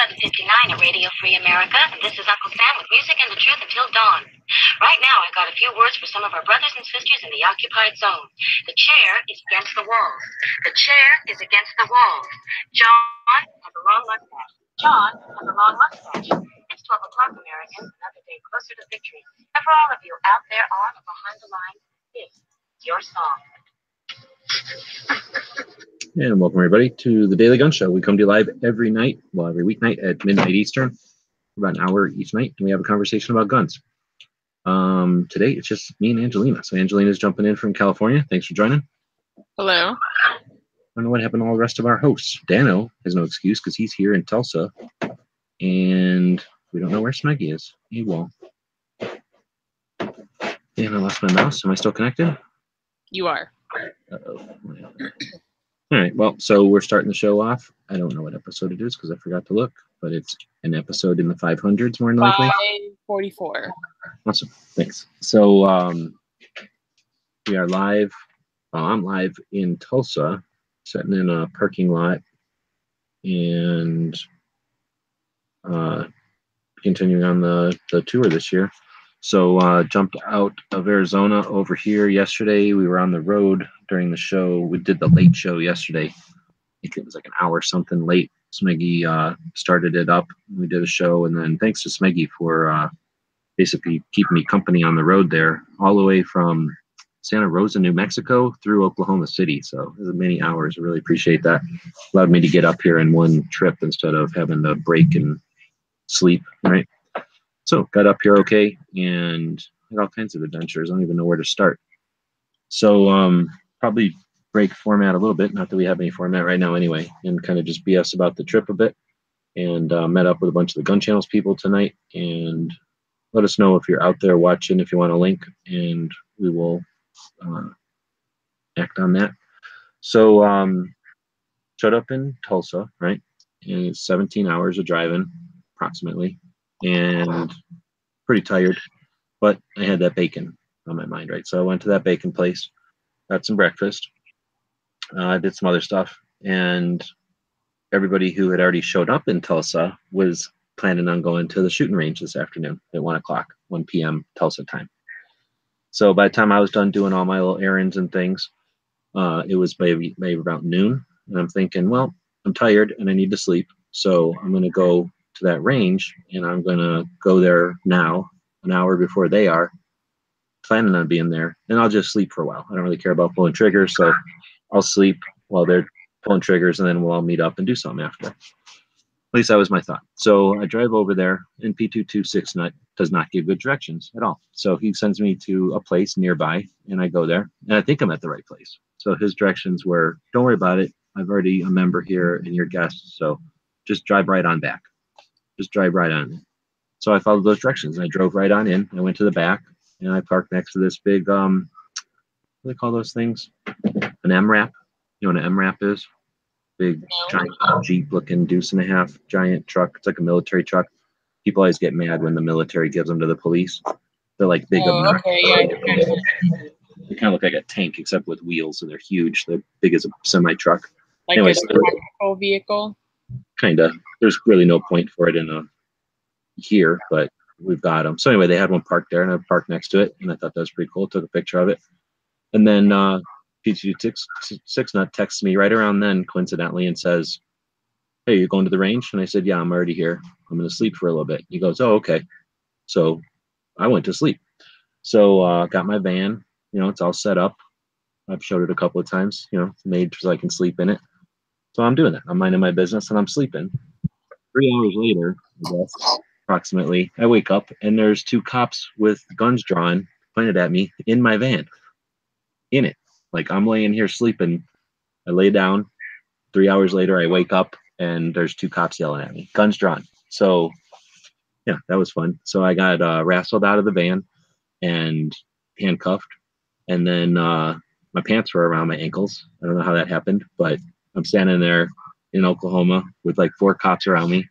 11:59 at Radio Free America, and this is Uncle Sam with music and the truth until dawn. Right now, I've got a few words for some of our brothers and sisters in the occupied zone. The chair is against the wall. The chair is against the wall. John has a long mustache. John has a long mustache. It's 12 o'clock, Americans, another day closer to victory. And for all of you out there on or behind the lines, this is your song. And welcome everybody to the Daily Gun Show. We come to you live every night, well, every weeknight at midnight Eastern, about an hour each night, and we have a conversation about guns. Today it's just me and Angelina. So Angelina's jumping in from California. Thanks for joining. Hello. I don't know what happened to all the rest of our hosts. Dano has no excuse because he's here in Tulsa, and we don't know where Smeggy is. He won't. And I lost my mouse. Am I still connected? You are. Uh-oh. All right, well, so we're starting the show off. I don't know what episode it is because I forgot to look, but it's an episode in the 500s more than likely. 544. Awesome, thanks. So we are live. I'm live in Tulsa, sitting in a parking lot and continuing on the tour this year. So jumped out of Arizona over here yesterday. We were on the road during the show. We did the late show yesterday. I think it was like an hour something late. Smeggy started it up. We did a show, and then thanks to Smeggy for basically keeping me company on the road there, all the way from Santa Rosa, New Mexico, through Oklahoma City. So it was many hours. I really appreciate that. Allowed me to get up here in one trip instead of having to break and sleep, right? So got up here okay and had all kinds of adventures. I don't even know where to start. So probably break format a little bit. Not that we have any format right now anyway, and kind of just BS about the trip a bit. And met up with a bunch of the Gun Channels people tonight. And let us know if you're out there watching, if you want a link, and we will act on that. So showed up in Tulsa, right? And it's 17 hours of driving approximately. And pretty tired, but I had that bacon on my mind, right? So I went to that bacon place, got some breakfast, did some other stuff, and everybody who had already showed up in Tulsa was planning on going to the shooting range this afternoon at 1 p.m. Tulsa time. So by the time I was done doing all my little errands and things, it was maybe about noon, and I'm thinking, well, I'm tired and I need to sleep, so I'm going to go to that range, and I'm going to go there now, an hour before they are, planning on being there, and I'll just sleep for a while. I don't really care about pulling triggers, so I'll sleep while they're pulling triggers, and then we'll all meet up and do something after. At least that was my thought. So I drive over there, and P226 does not give good directions at all. So he sends me to a place nearby, and I go there, and I think I'm at the right place. So his directions were, don't worry about it. I've already a member here and your guest, so just drive right on back. Just drive right on in. So I followed those directions, and I drove right on in. I went to the back, and I parked next to this big, what do they call those things? An MRAP. You know what an MRAP is? Big, giant Jeep-looking deuce-and-a-half giant truck. It's like a military truck. People always get mad when the military gives them to the police. They're like big. Okay, yeah. They kind of look like a tank, except with wheels, and they're huge. They're big as a semi-truck. Like anyways, a tactical vehicle? Kind of. There's really no point for it in here, but we've got them. So anyway, they had one parked there, and I parked next to it, and I thought that was pretty cool. Took a picture of it. And then P226 Nut texts me right around then, coincidentally, and says, hey, you going to the range? And I said, yeah, I'm already here. I'm going to sleep for a little bit. He goes, oh, okay. So I went to sleep. So got my van. You know, it's all set up. I've showed it a couple of times, you know, made so I can sleep in it. So I'm doing that. I'm minding my business and I'm sleeping. 3 hours later, I guess, approximately, I wake up and there's two cops with guns drawn, pointed at me in my van. In it. Like I'm laying here sleeping. I lay down. 3 hours later, I wake up and there's two cops yelling at me. Guns drawn. So, yeah, that was fun. So I got wrestled out of the van and handcuffed. And then my pants were around my ankles. I don't know how that happened, but I'm standing there in Oklahoma with like 4 cops around me,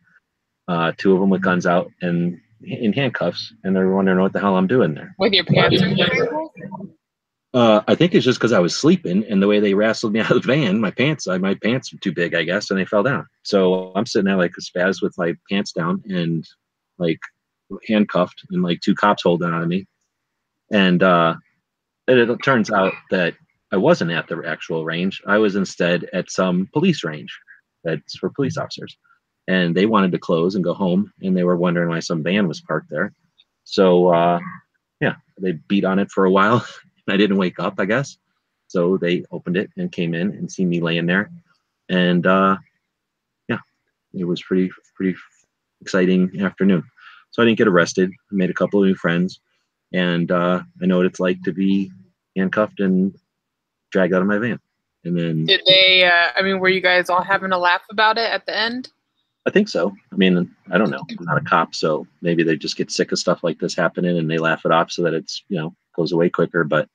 2 of them with guns out and in handcuffs, and they're wondering what the hell I'm doing there. With your pants around your ankles? I think it's just because I was sleeping, and the way they wrestled me out of the van, my pants were too big, I guess, and they fell down. So I'm sitting there like a spaz with my pants down and like handcuffed, and like two cops holding on to me. And it turns out that I wasn't at the actual range. I was instead at some police range that's for police officers, and they wanted to close and go home, and they were wondering why some van was parked there. So yeah, they beat on it for a while. I didn't wake up, I guess. So they opened it and came in and see me laying there. And yeah, it was pretty exciting afternoon. So I didn't get arrested. I made a couple of new friends, and I know what it's like to be handcuffed and dragged out of my van. And then Did they, I mean, were you guys all having a laugh about it at the end? I think so. I mean, I don't know. I'm not a cop, so maybe they just get sick of stuff like this happening and they laugh it off so that it's, goes away quicker. But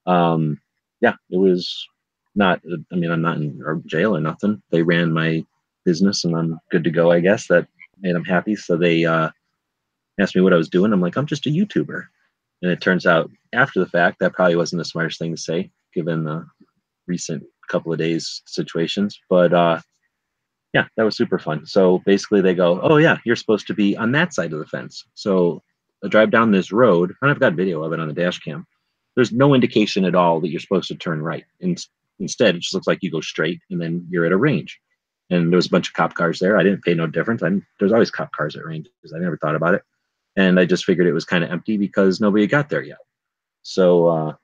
yeah, it was not, I mean, I'm not in jail or nothing. They ran my business and I'm good to go, I guess. That made them happy. So they asked me what I was doing. I'm like, I'm just a YouTuber. And it turns out after the fact, that probably wasn't the smartest thing to say, given the recent couple of days situations. But yeah, that was super fun. So basically they go, oh yeah, you're supposed to be on that side of the fence. So I drive down this road, and I've got video of it on the dash cam. There's no indication at all that you're supposed to turn right. And instead, it just looks like you go straight and then you're at a range. And there was a bunch of cop cars there. I didn't pay no difference. There's always cop cars at ranges. I never thought about it. And I just figured it was kind of empty because nobody got there yet. So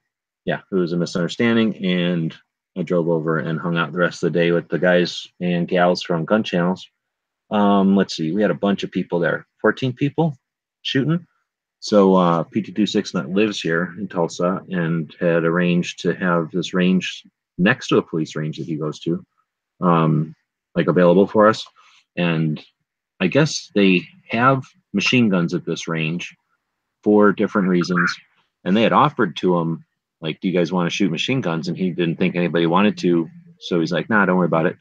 yeah, it was a misunderstanding. And I drove over and hung out the rest of the day with the guys and gals from gun channels. Let's see, we had a bunch of people there, 14 people shooting. So PT26 Nut lives here in Tulsa and had arranged to have this range next to a police range that he goes to, like available for us. And I guess they have machine guns at this range for different reasons. And they had offered to him, like, do you guys want to shoot machine guns? And he didn't think anybody wanted to. So he's like, nah, don't worry about it.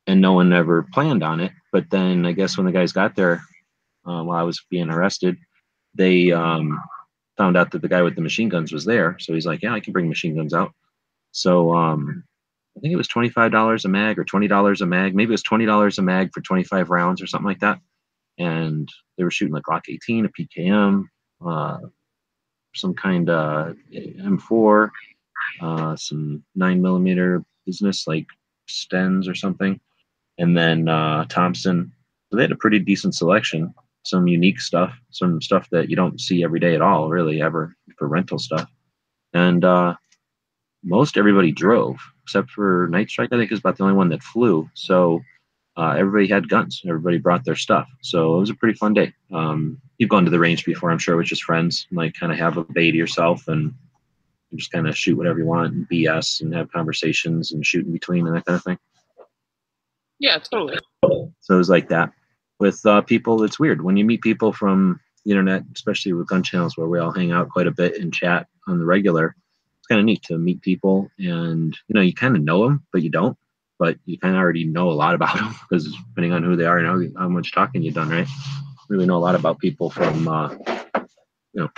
And no one ever planned on it. But then I guess when the guys got there, while I was being arrested, they found out that the guy with the machine guns was there. So he's like, yeah, I can bring machine guns out. So I think it was $25 a mag or $20 a mag. Maybe it was $20 a mag for 25 rounds or something like that. And they were shooting like Glock 18, a PKM, some kind of M4, some 9mm business like Stens or something, and then Thompson. So they had a pretty decent selection, some unique stuff, some stuff that you don't see every day at all, really, ever for rental stuff. And most everybody drove, except for Night Strike, I think is about the only one that flew. So everybody had guns. Everybody brought their stuff. So it was a pretty fun day. You've gone to the range before, I'm sure, with just friends, and like kind of have a bay to yourself and just kind of shoot whatever you want and BS and have conversations and shoot in between and that kind of thing. Yeah, totally. So it was like that. With people, it's weird. When you meet people from the internet, especially with gun channels where we all hang out quite a bit and chat on the regular, it's kind of neat to meet people. And, you kind of know them, but you don't. But you kind of already know a lot about them because depending on who they are and how much talking you've done, right? Really know a lot about people from,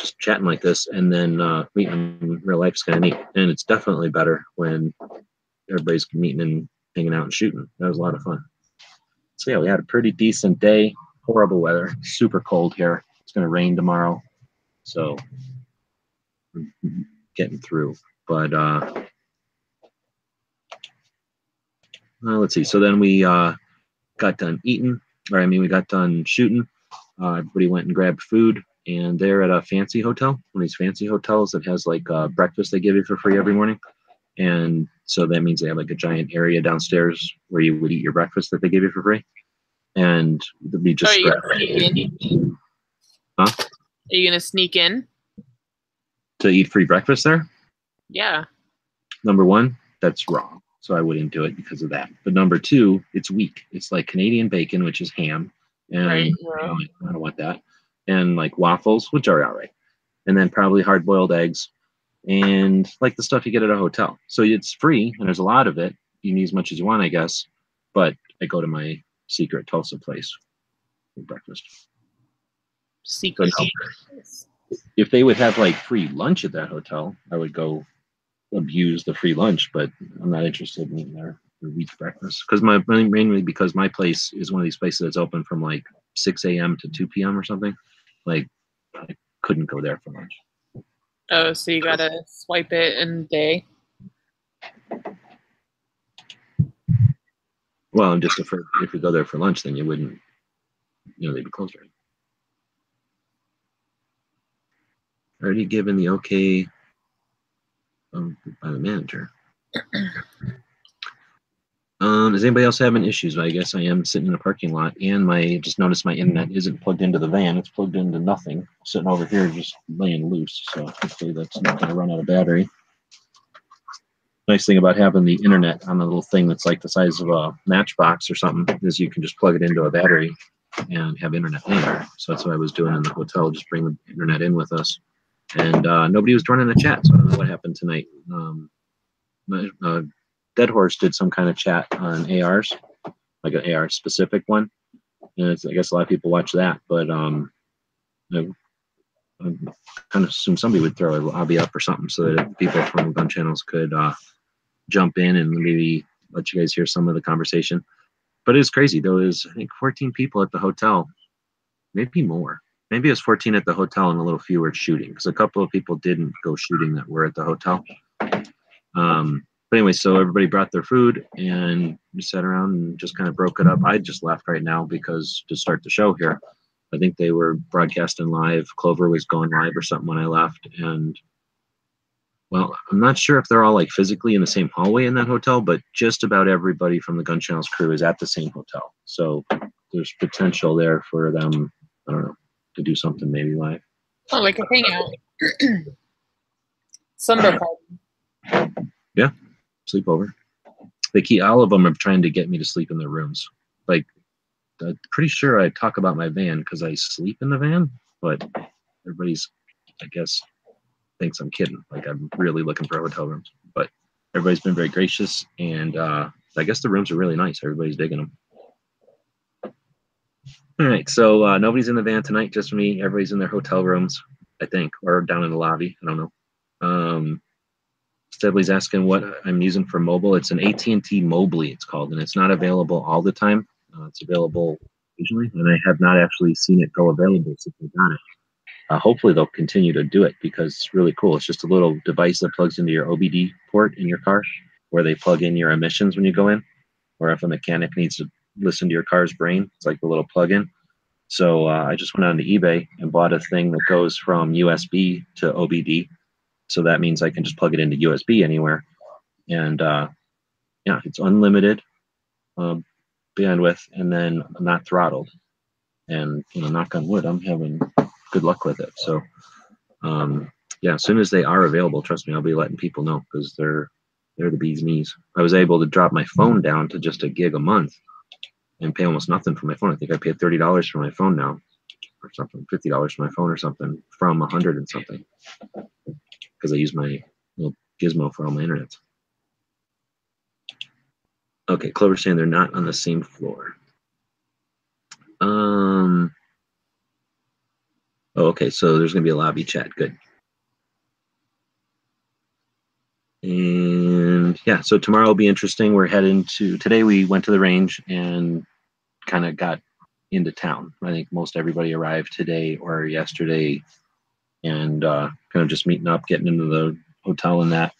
just chatting like this, and then meeting them in real life is kind of neat. And it's definitely better when everybody's meeting and hanging out and shooting. That was a lot of fun. So yeah, we had a pretty decent day. Horrible weather, super cold here. It's going to rain tomorrow, so I'm getting through. But let's see. So then we got done eating, we got done shooting. Everybody went and grabbed food, and they're at a fancy hotel, one of these fancy hotels that has like breakfast they give you for free every morning. And so that means they have like a giant area downstairs where you would eat your breakfast that they give you for free. And we just Are you gonna sneak in to eat free breakfast there? Yeah. Number one, that's wrong. So I wouldn't do it because of that. But number two, it's weak. It's like Canadian bacon, which is ham. And Right. I don't want that. And like waffles, which are all right. And then probably hard boiled eggs and like the stuff you get at a hotel. So it's free and there's a lot of it. You can eat as much as you want, I guess. But I go to my secret Tulsa place for breakfast. Secret. If they would have like free lunch at that hotel, I would go abuse the free lunch, but I'm not interested in eating their wheat breakfast because mainly because my place is one of these places that's open from like 6 a.m. to 2 p.m. or something. Like I couldn't go there for lunch. Oh, so you gotta swipe it in the day. Well, just if you go there for lunch, then you wouldn't, they'd be closed already. Already given the okay by the manager. Does anybody else having issues? I guess I am sitting in a parking lot, and just noticed my internet isn't plugged into the van. It's plugged into nothing. Sitting over here just laying loose. So hopefully that's not going to run out of battery. Nice thing about having the internet on a little thing that's like the size of a matchbox or something is you can just plug it into a battery and have internet anywhere. So that's what I was doing in the hotel, just bring the internet in with us. And nobody was joining the chat, so I don't know what happened tonight. Dead Horse did some kind of chat on ARs, like an AR specific one. And I guess a lot of people watch that, but I kind of assumed somebody would throw a lobby up or something so that people from gun channels could jump in and maybe let you guys hear some of the conversation. But it's crazy. There was, I think, 14 people at the hotel, maybe more. Maybe it was 14 at the hotel and a little fewer shooting because a couple of people didn't go shooting that were at the hotel. But anyway, so everybody brought their food and we sat around and just kind of broke it up. I just left right now because to start the show here, I think they were broadcasting live. Clover was going live or something when I left. And well, I'm not sure if they're all like physically in the same hallway in that hotel, but just about everybody from the Gun Channels crew is at the same hotel. So there's potential there for them, I don't know, to do something maybe live. Oh, like a hangout. Slumber party. Yeah, sleepover. All of them are trying to get me to sleep in their rooms. Like, I'm pretty sure I talk about my van because I sleep in the van, but everybody's, I guess, thinks I'm kidding. Like, I'm really looking for hotel rooms. But everybody's been very gracious, and I guess the rooms are really nice. Everybody's digging them. All right, so nobody's in the van tonight, just me. Everybody's in their hotel rooms, I think, or down in the lobby. I don't know. Stebley's asking what I'm using for mobile. It's an AT&T Mobley, it's called, and it's not available all the time. It's available occasionally, and I have not actually seen it go available since I got it. Hopefully they'll continue to do it because it's really cool. It's just a little device that plugs into your OBD port in your car where they plug in your emissions when you go in, or if a mechanic needs to listen to your car's brain, it's like a little plug-in. So I just went on to eBay and bought a thing that goes from USB to OBD. So that means I can just plug it into USB anywhere. And yeah, it's unlimited bandwidth and then not throttled. And, knock on wood, I'm having good luck with it. So yeah, as soon as they are available, trust me, I'll be letting people know because they're the bee's knees. I was able to drop my phone down to just $1 a month and pay almost nothing for my phone. I think I paid $30 for my phone now or something, $50 for my phone or something from 100 and something. Because I use my little gizmo for all my internet. Okay, Clover's saying they're not on the same floor. Oh, okay, so there's going to be a lobby chat. Good. And yeah, so tomorrow will be interesting. We're heading today we went to the range and kind of got into town. I think most everybody arrived today or yesterday and kind of just meeting up, getting into the hotel and that,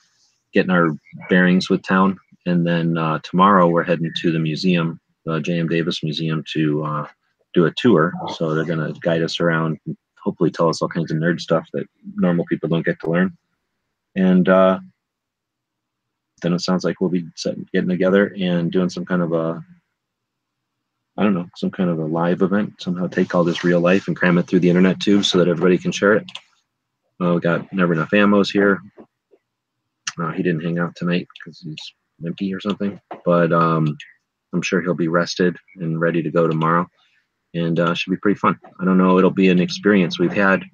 getting our bearings with town. And then tomorrow we're heading to the museum, the J.M. Davis Museum, to do a tour. So they're going to guide us around, and hopefully tell us all kinds of nerd stuff that normal people don't get to learn. And then it sounds like we'll be getting together and doing some kind of some kind of a live event, somehow take all this real life and cram it through the internet too so that everybody can share it. We got Never Enough Ammo's here. He didn't hang out tonight because he's empty or something, but I'm sure he'll be rested and ready to go tomorrow, and should be pretty fun. I don't know, it'll be an experience. We've had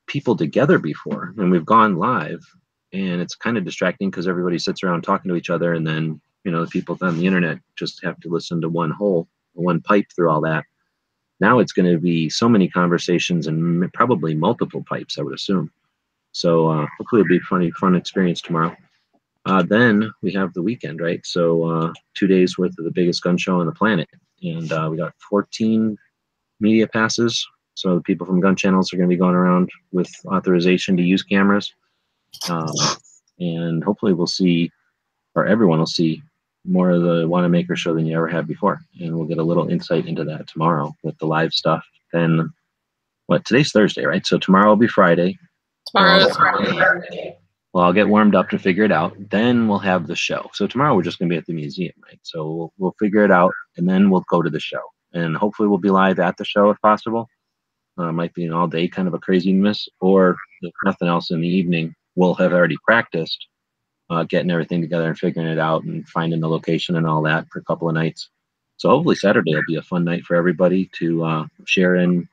people together before and we've gone live, and it's kind of distracting because everybody sits around talking to each other, and then the people on the internet just have to listen to one pipe through all that. Now it's going to be so many conversations and probably multiple pipes, I would assume. So hopefully it'll be a fun experience tomorrow. Then we have the weekend, right? So 2 days worth of the biggest gun show on the planet. And we got 14 media passes. So the people from gun channels are going to be going around with authorization to use cameras. And hopefully we'll see, or everyone will see, more of the Wanamaker show than you ever had before. And we'll get a little insight into that tomorrow with the live stuff. Then, today's Thursday, right? So tomorrow will be Friday. Tomorrow's Friday. Well, I'll get warmed up to figure it out. Then we'll have the show. So tomorrow we're just going to be at the museum, right? So we'll figure it out, and then we'll go to the show. And hopefully we'll be live at the show if possible. Might be an all-day kind of a craziness, or if nothing else in the evening, we'll have already practiced getting everything together and figuring it out and finding the location and all that for a couple of nights. So hopefully Saturday will be a fun night for everybody to share in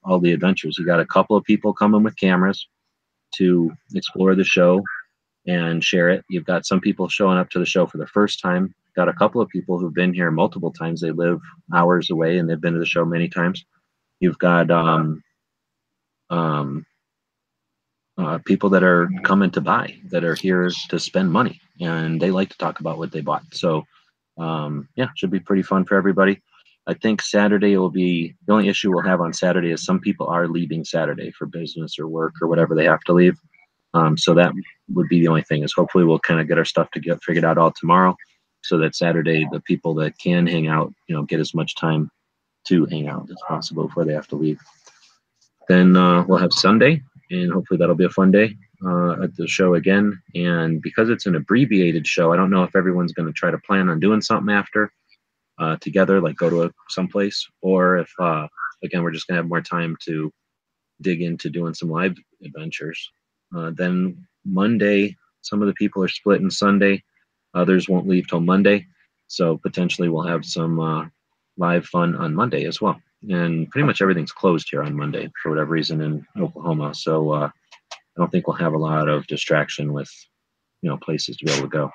all the adventures. You got a couple of people coming with cameras to explore the show and share it. You've got some people showing up to the show for the first time. Got a couple of people who've been here multiple times. They live hours away and they've been to the show many times. You've got people that are coming to buy, that are here to spend money, and they like to talk about what they bought. So should be pretty fun for everybody. I think Saturday will be, the only issue we'll have on Saturday is some people are leaving Saturday for business or work or whatever they have to leave. So that would be the only thing, is hopefully we'll kind of get our stuff to get figured out all tomorrow, so that Saturday the people that can hang out, get as much time to hang out as possible before they have to leave. Then we'll have Sunday, and hopefully that'll be a fun day at the show again. And because it's an abbreviated show, I don't know if everyone's going to try to plan on doing something after together, like go to someplace, or if, again, we're just going to have more time to dig into doing some live adventures. Then Monday, some of the people are splitting Sunday. Others won't leave till Monday. So potentially we'll have some live fun on Monday as well. And pretty much everything's closed here on Monday for whatever reason in Oklahoma. So I don't think we'll have a lot of distraction with, places to be able to go.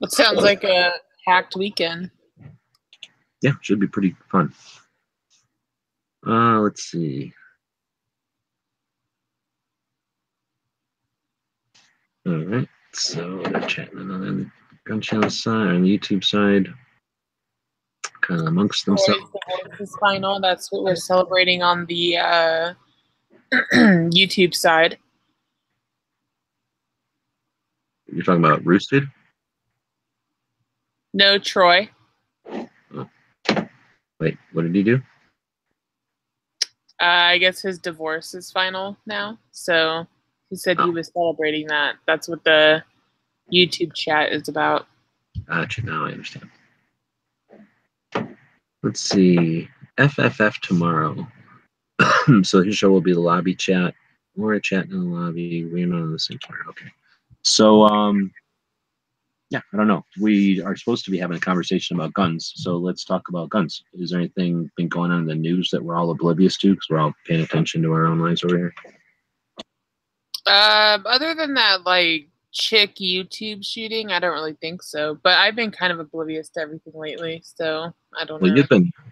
It sounds like a packed weekend. Yeah, should be pretty fun. Let's see. All right. So they're chatting on the gun channel side, on the YouTube side, kind of amongst themselves. This is final. That's what we're celebrating on the YouTube side. You're talking about Roosted? No, Troy. Oh. Wait, what did he do? I guess his divorce is final now. So he said he was celebrating that. That's what the YouTube chat is about. Gotcha. Now I understand. Let's see. FFF tomorrow. So his show will be the lobby chat. We're chatting in the lobby. We're not on the same tomorrow. Okay. So, I don't know. We are supposed to be having a conversation about guns. So let's talk about guns. Is there anything been going on in the news that we're all oblivious to because we're all paying attention to our own lives over here? Other than that, like, chick YouTube shooting, I don't really think so. But I've been kind of oblivious to everything lately, so I don't know.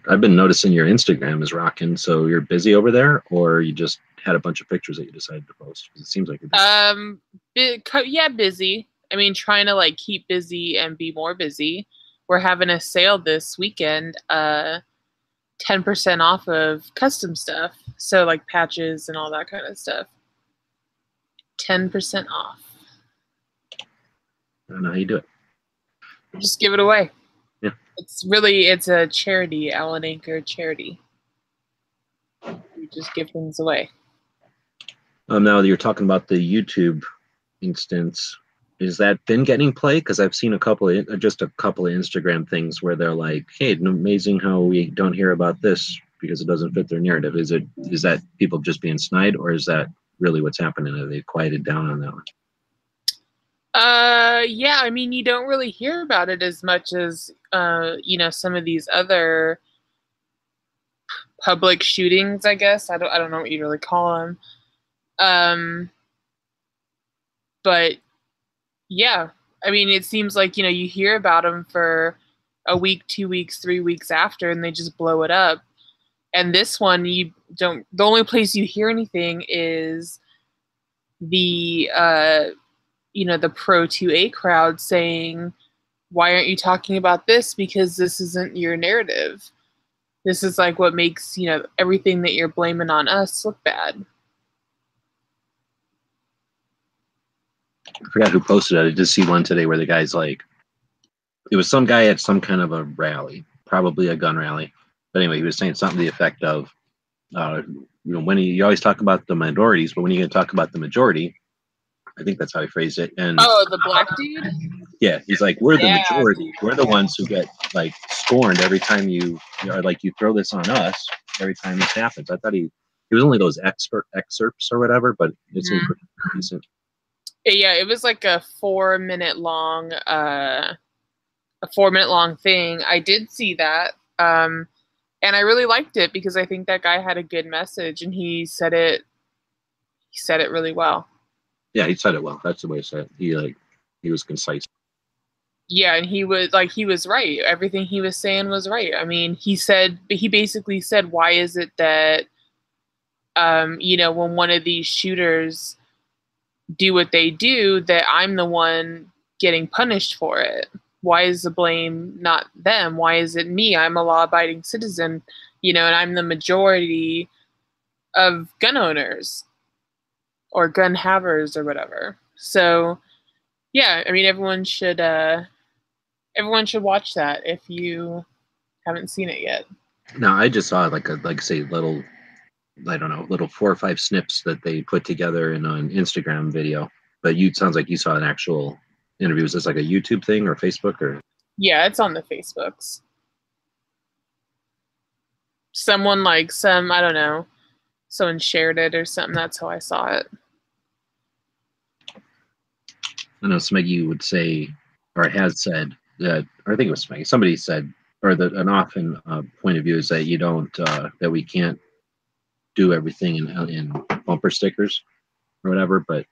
I've been noticing your Instagram is rocking. So you're busy over there, or you just had a bunch of pictures that you decided to post? Because it seems like you're busy. Busy. I mean, trying to like keep busy and be more busy. We're having a sale this weekend, 10% off of custom stuff. So like patches and all that kind of stuff. 10% off. I don't know how you do it. Just give it away. Yeah. It's a charity, Allen Anchor charity. You just give things away. Now that you're talking about the YouTube instance, is that been getting play? Because I've seen a couple of Instagram things where they're like, "Hey, amazing how we don't hear about this because it doesn't fit their narrative." Is that people just being snide, or is that really what's happening? Are they quieted down on that one? Yeah. I mean, you don't really hear about it as much as some of these other public shootings. I guess I don't know what you really call them. But yeah, I mean, it seems like, you hear about them for a week, 2 weeks, 3 weeks after, and they just blow it up. And this one, you don't. The only place you hear anything is the the pro 2A crowd saying, "Why aren't you talking about this? Because this isn't your narrative. This is like what makes everything that you're blaming on us look bad." I forgot who posted it. I did see one today where the guy's like, it was some guy at some kind of a rally, probably a gun rally. But anyway, he was saying something to the effect of, when you always talk about the minorities, but when you're going to talk about the majority, I think that's how he phrased it. And the black dude? Yeah, he's like, we're the majority. We're the ones who get like scorned every time you throw this on us every time this happens. I thought he was only those excerpts or whatever, but it seemed pretty decent. Yeah, it was like a 4-minute long thing. I did see that. And I really liked it because I think that guy had a good message and he said it really well. Yeah, he said it well. That's the way he said it. He was concise. Yeah, and he was right. Everything he was saying was right. I mean, he basically said, why is it that when one of these shooters do what they do, that I'm the one getting punished for it? Why is the blame not them? Why is it me? I'm a law-abiding citizen, and I'm the majority of gun owners or gun havers or whatever. So, yeah, I mean, everyone should watch that if you haven't seen it yet. No, I just saw little 4 or 5 snips that they put together in an Instagram video. But sounds like you saw an actual interview. Is this like a YouTube thing or Facebook or? Yeah, it's on the Facebooks. Someone I don't know, someone shared it or something. That's how I saw it. I know Smeggy would say, or has said that, or I think it was Smeggy. Somebody said, or an often point of view is that you don't, that we can't do everything in bumper stickers or whatever. But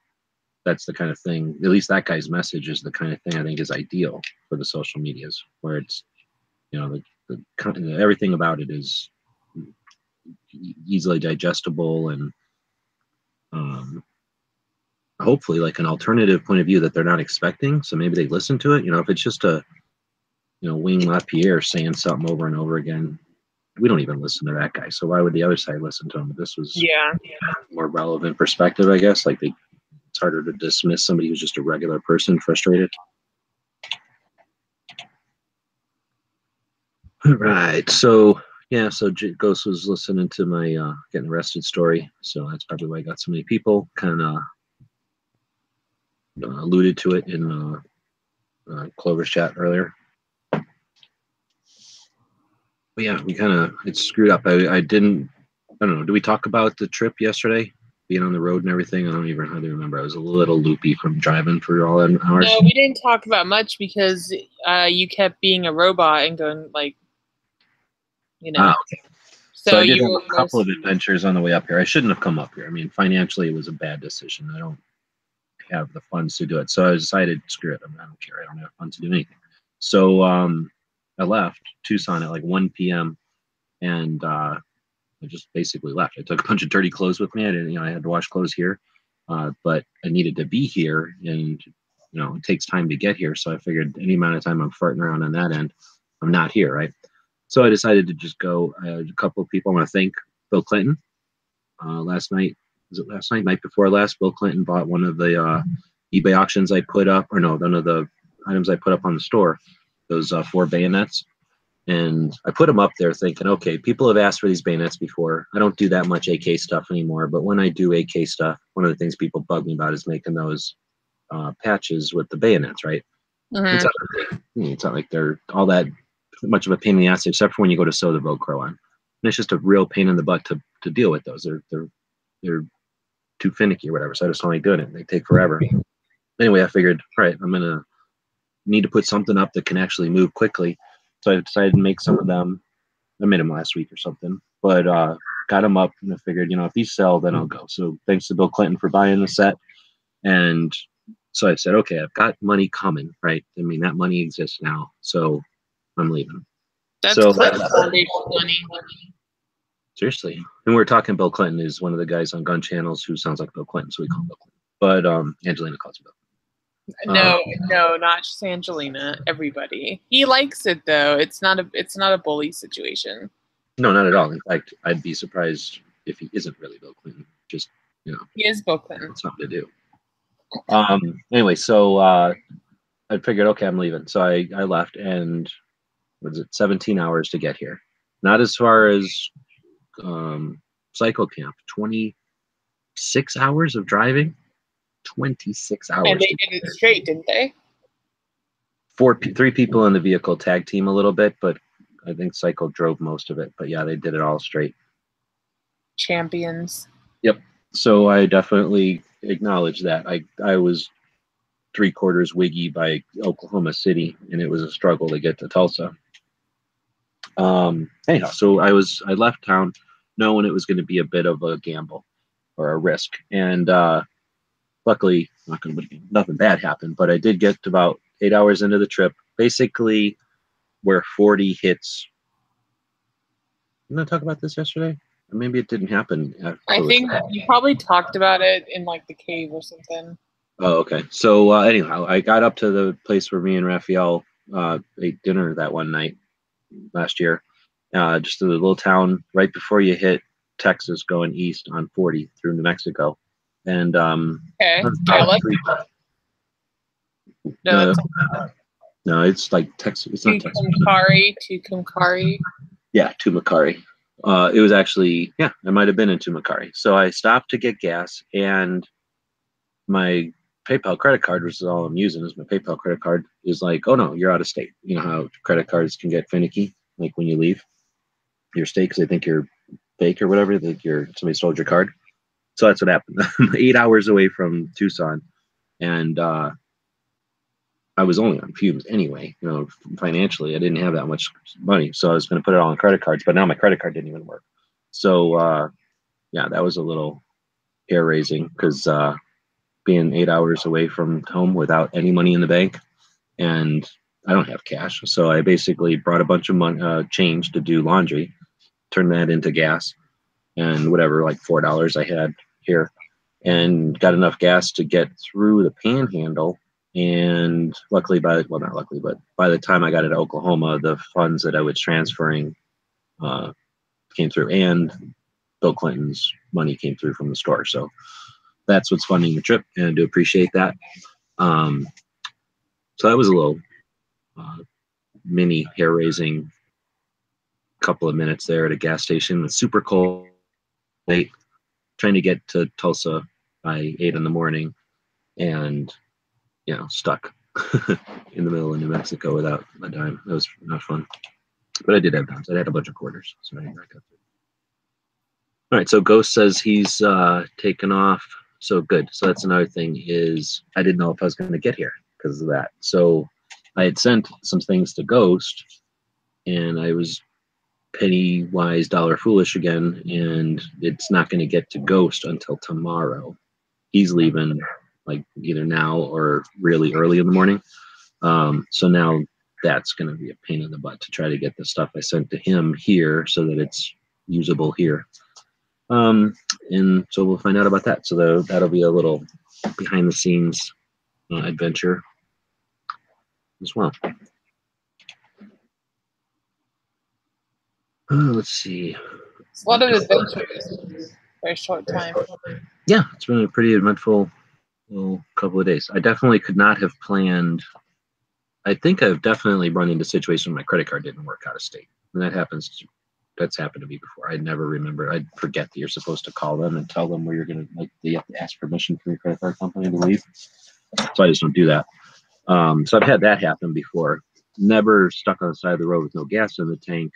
that's the kind of thing. At least that guy's message is the kind of thing I think is ideal for the social medias, where it's, everything about it is easily digestible and hopefully like an alternative point of view that they're not expecting. So maybe they listen to it. If it's just a Wing LaPierre saying something over and over again, we don't even listen to that guy. So why would the other side listen to him? This was more relevant perspective, I guess. Like it's harder to dismiss somebody who's just a regular person frustrated. Right. So Ghost was listening to my getting arrested story. So that's probably why I got so many people. Kind of alluded to it in Clover's chat earlier. But yeah, it's screwed up. I don't know. Did we talk about the trip yesterday? Being on the road and everything? I don't even really remember. I was a little loopy from driving for all that hours. No, we didn't talk about much because you kept being a robot and going like, okay. So I did have a couple of adventures on the way up here. I shouldn't have come up here. I mean, financially, it was a bad decision. I don't have the funds to do it. So I decided, screw it. I don't care. I don't have funds to do anything. So I left Tucson at like 1 p.m. and I just basically left. I took a bunch of dirty clothes with me. I didn't, I had to wash clothes here, but I needed to be here, and it takes time to get here. So I figured any amount of time I'm farting around on that end, I'm not here, right? So I decided to just go. A couple of people. I want to thank Bill Clinton. Last night, was it last night? Night before last, Bill Clinton bought one of the eBay auctions I put up, or no, one of the items I put up on the store. Those 4 bayonets. And I put them up there thinking, okay, people have asked for these bayonets before. I don't do that much AK stuff anymore. But when I do AK stuff, one of the things people bug me about is making those patches with the bayonets, right? Mm-hmm. It's not like they're all that much of a pain in the ass, except for when you go to sew the Velcro on. And it's just a real pain in the butt to deal with those. They're too finicky or whatever. So I just don't like doing it. They take forever. Anyway, I figured, all right, I'm going to need to put something up that can actually move quickly. So I decided to make some of them. I made them last week or something, but got them up, and I figured, if these sell, then I'll go. So thanks to Bill Clinton for buying the set. And so I said, okay, I've got money coming, right? I mean, that money exists now, so I'm leaving. That's so Clinton Foundation money. Seriously. And we're talking Bill Clinton is one of the guys on gun channels who sounds like Bill Clinton, so we call him Bill Clinton. But Angelina calls him Bill. No, not just Angelina. Everybody. He likes it though. It's not a bully situation. No, not at all. In fact, I'd be surprised if he isn't really Bill Clinton. Just, he is Bill Clinton. Something to do. Anyway, so I figured, okay, I'm leaving. So I left, and what is it, 17 hours to get here. Not as far as cycle camp, 26 hours of driving. 26 hours. And they did it straight, didn't they? Three people in the vehicle tag team a little bit, but I think Cycle drove most of it. But yeah, they did it all straight. Champions. Yep. So I definitely acknowledge that. I was 3/4 wiggy by Oklahoma City, and it was a struggle to get to Tulsa. Anyhow, so I left town knowing it was going to be a bit of a gamble or a risk, and luckily, nothing bad happened. But I did get about 8 hours into the trip, basically where 40 hits. Didn't I talk about this yesterday? Or maybe it didn't happen. I think you probably talked about it in like the cave or something. Oh, okay. So anyhow, I got up to the place where me and Raphael ate dinner that one night last year. Just a little town right before you hit Texas going east on 40 through New Mexico. And okay. No, it's like Texas. It's not Texas. Tucumcari. Yeah, Tucumcari. It was actually, yeah, I might have been in Tucumcari. So I stopped to get gas, and my PayPal credit card, which is all I'm using, is my PayPal credit card, is like, oh no, you're out of state. You know how credit cards can get finicky, like when you leave your state because they think you're fake or whatever, that somebody stole your card. So that's what happened. I'm 8 hours away from Tucson, and I was only on fumes anyway. Financially, I didn't have that much money, so I was going to put it all on credit cards. But now my credit card didn't even work. So yeah, that was a little hair raising because being 8 hours away from home without any money in the bank, and I don't have cash, so I basically brought a bunch of money, change to do laundry, turned that into gas, and whatever, like $4 I had here, and got enough gas to get through the Panhandle. And luckily, not luckily, but by the time I got into Oklahoma, the funds that I was transferring came through, and Bill Clinton's money came through from the store. So that's what's funding the trip, and I do appreciate that. So that was a little mini hair-raising couple of minutes there at a gas station. It's super cold, late, trying to get to Tulsa by 8 in the morning, and stuck in the middle of New Mexico without a dime. That was not fun, but I did have dimes. I had a bunch of quarters, so I got through. All right, so Ghost says he's taken off. So good. So that's another thing, is I didn't know if I was going to get here because of that. So I had sent some things to Ghost, and I was penny wise, dollar foolish again, and it's not going to get to Ghost until tomorrow. He's leaving like either now or really early in the morning. So now that's going to be a pain in the butt to try to get the stuff I sent to him here so that it's usable here. And so we'll find out about that. So that'll be a little behind the scenes adventure as well. Let's see. It's a lot of adventures. Very short time. Yeah, it's been a pretty eventful couple of days. I definitely could not have planned. I think I've definitely run into situations where my credit card didn't work out of state, and that's happened to me before. I'd never remember. I'd forget that you're supposed to call them and tell them where you're gonna, like, you have to ask permission from your credit card company to leave. So I just don't do that. So I've had that happen before. Never stuck on the side of the road with no gas in the tank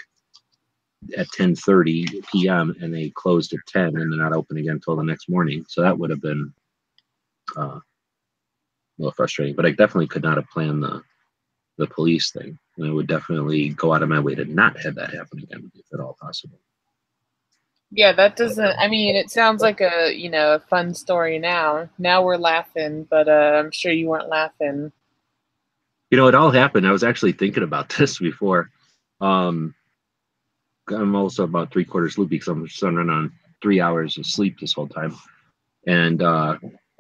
at 10:30 p.m. and they closed at 10 and they're not open again until the next morning. So that would have been a little frustrating. But I definitely could not have planned the police thing. And I would definitely go out of my way to not have that happen again, if at all possible. Yeah, that doesn't. I mean, it sounds like a fun story now. Now we're laughing, but I'm sure you weren't laughing. It all happened. I was actually thinking about this before. I'm also about 3/4 loopy because I'm running on 3 hours of sleep this whole time. And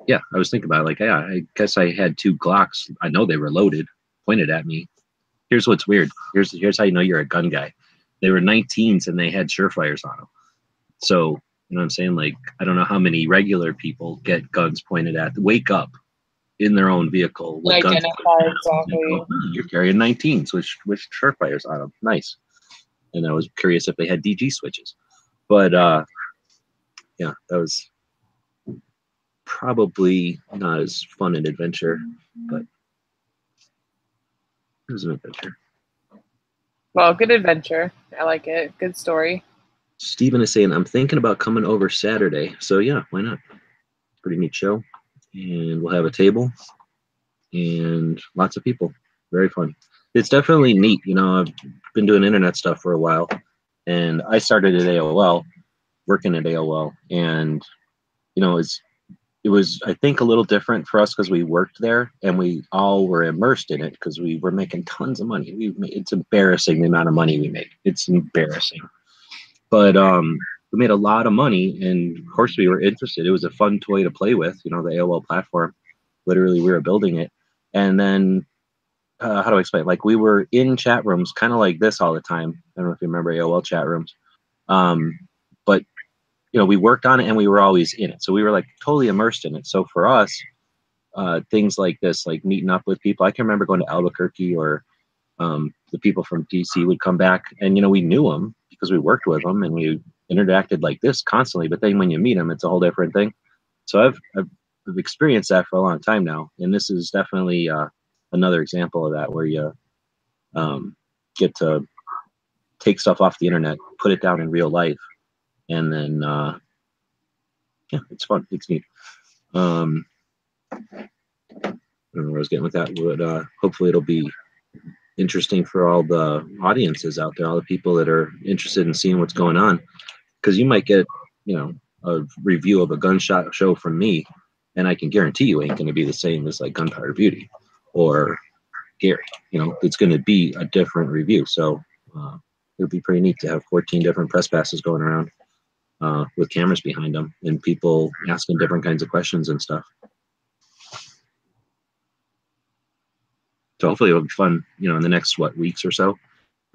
yeah, I was thinking about it, like, yeah, I guess I had 2 Glocks. I know they were loaded, pointed at me. Here's what's weird. Here's how you know you're a gun guy. They were 19s and they had Surefires on them. So, you know what I'm saying? Like, I don't know how many regular people get guns pointed at, wake up in their own vehicle with guns pointed at them. And go, you're carrying 19s with Surefires on them. Nice. And I was curious if they had DG switches. But yeah, that was probably not as fun an adventure, but it was an adventure. Well, good adventure. I like it. Good story. Steven is saying, I'm thinking about coming over Saturday. So yeah, why not? Pretty neat show. And we'll have a table and lots of people. Very fun. It's definitely neat. You know, I've been doing internet stuff for a while, and I started at AOL, working at AOL, and you know, it was I think a little different for us because we worked there and we all were immersed in it because we were making tons of money. It's embarrassing the amount of money we make. It's embarrassing, but we made a lot of money, and of course we were interested. It was a fun toy to play with. You know, the AOL platform. Literally, we were building it, and then how do I explain? Like we were in chat rooms, kind of like this all the time. I don't know if you remember AOL chat rooms, but you know, we worked on it and we were always in it. So we were like totally immersed in it. So for us, things like this, like meeting up with people, I can remember going to Albuquerque or the people from DC would come back and, you know, we knew them because we worked with them and we interacted like this constantly. But then when you meet them, it's a whole different thing. So I've experienced that for a long time now. And this is definitely another example of that where you get to take stuff off the internet, put it down in real life, and then yeah, it's fun. It's neat. I don't know where I was getting with that, but hopefully it'll be interesting for all the audiences out there, all the people that are interested in seeing what's going on. Because you might get, you know, a review of a gunshot show from me, and I can guarantee you ain't going to be the same as like Gunpowder Beauty or Gary. You know, it's going to be a different review. So it'll be pretty neat to have 14 different press passes going around. With cameras behind them and people asking different kinds of questions and stuff. So hopefully it'll be fun, you know, in the next weeks or so,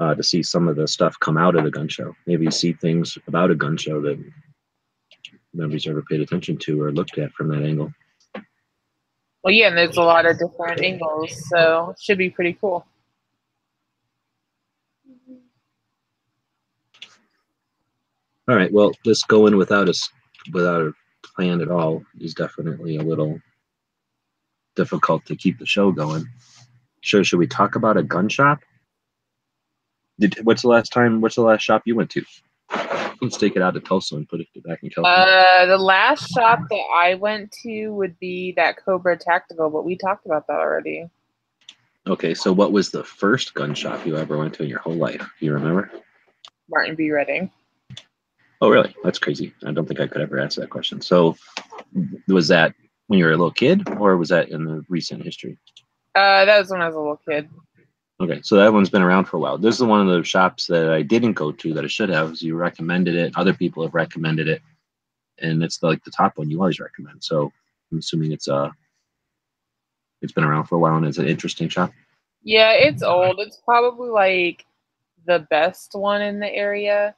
to see some of the stuff come out of the gun show. Maybe see things about a gun show that nobody's ever paid attention to or looked at from that angle. Well, yeah, and there's a lot of different angles, so it should be pretty cool. All right. Well, this going without a plan at all is definitely a little difficult to keep the show going. Sure. Should we talk about a gun shop? What's the last shop you went to? Let's take it out of Tulsa and put it back in California. The last shop that I went to would be that Cobra Tactical, but we talked about that already. Okay, so what was the first gun shop you ever went to in your whole life? Do you remember? Martin B. Redding. Oh, really? That's crazy. I don't think I could ever answer that question. So was that when you were a little kid, or was that in the recent history? That was when I was a little kid. Okay, so that one's been around for a while. This is one of the shops that I didn't go to that I should have. You recommended it. Other people have recommended it. And it's like the top one you always recommend. So I'm assuming it's been around for a while and it's an interesting shop. Yeah, it's old. It's probably like the best one in the area.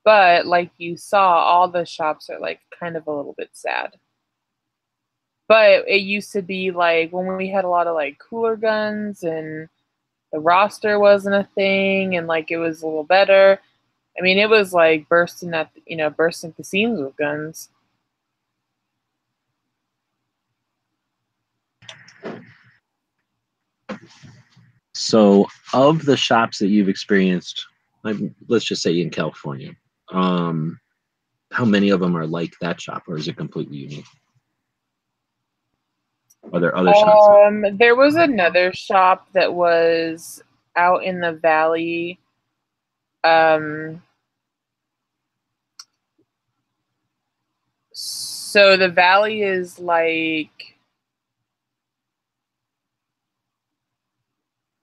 But like you saw, all the shops are like kind of a little bit sad. But it used to be like when we had a lot of like cooler guns and the roster wasn't a thing and like it was a little better. I mean, it was like bursting at the seams with guns. So of the shops that you've experienced, let's just say in California, how many of them are like that shop, or is it completely unique? Are there other shops? There was another shop that was out in the valley. So the valley is like,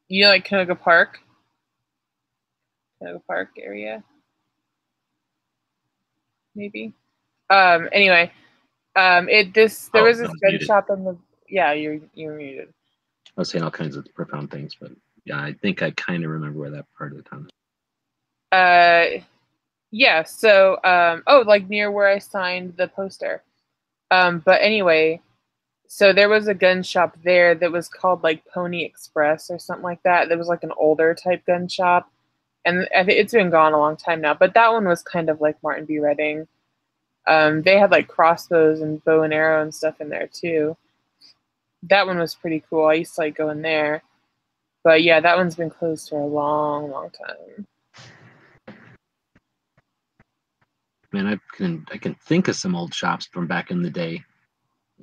like Canoga Park area. maybe. Anyway, there was this gun muted. shop in the. Yeah, you're muted. I was saying all kinds of profound things, but yeah, I think I kind of remember where that part of the town is. Yeah. So, like near where I signed the poster. But anyway, so there was a gun shop there that was called like Pony Express or something like that. That was like an older type gun shop, and I think it's been gone a long time now. But that one was kind of like Martin B. Redding. They had like crossbows and bow and arrow and stuff in there too. That one was pretty cool. I used to like go in there. But yeah, that one's been closed for a long, long time. Man, I can think of some old shops from back in the day,